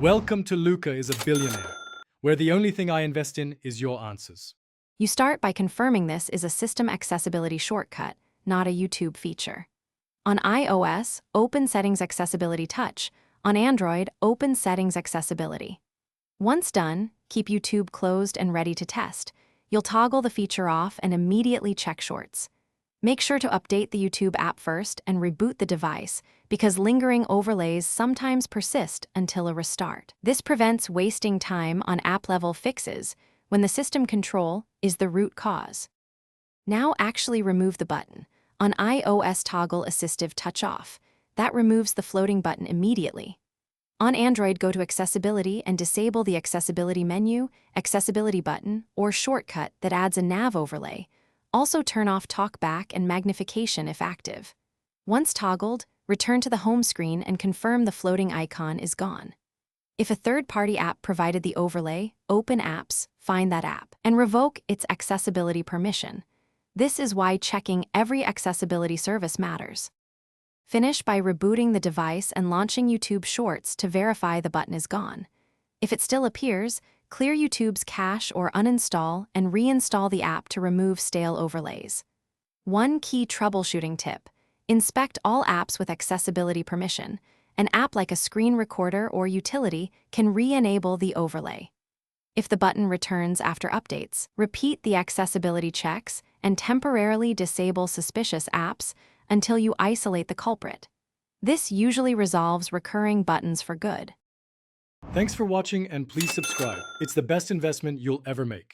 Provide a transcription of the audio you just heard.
Welcome to Luca is a Billionaire, where the only thing I invest in is your answers. You start by confirming this is a system accessibility shortcut, not a YouTube feature. On iOS, open Settings Accessibility Touch. On Android, open Settings Accessibility. Once done, keep YouTube closed and ready to test. You'll toggle the feature off and immediately check Shorts. Make sure to update the YouTube app first and reboot the device, because lingering overlays sometimes persist until a restart. This prevents wasting time on app-level fixes when the system control is the root cause. Now actually remove the button. On iOS, toggle Assistive Touch Off. That removes the floating button immediately. On Android, go to Accessibility and disable the Accessibility menu, Accessibility button, or shortcut that adds a nav overlay. Also turn off Talkback and Magnification if active. Once toggled, return to the home screen and confirm the floating icon is gone. If a third-party app provided the overlay, open Apps, find that app, and revoke its accessibility permission. This is why checking every accessibility service matters. Finish by rebooting the device and launching YouTube Shorts to verify the button is gone. If it still appears, clear YouTube's cache or uninstall and reinstall the app to remove stale overlays. One key troubleshooting tip: inspect all apps with accessibility permission. An app like a screen recorder or utility can re-enable the overlay. If the button returns after updates, repeat the accessibility checks and temporarily disable suspicious apps until you isolate the culprit. This usually resolves recurring buttons for good. Thanks for watching, and please subscribe. It's the best investment you'll ever make.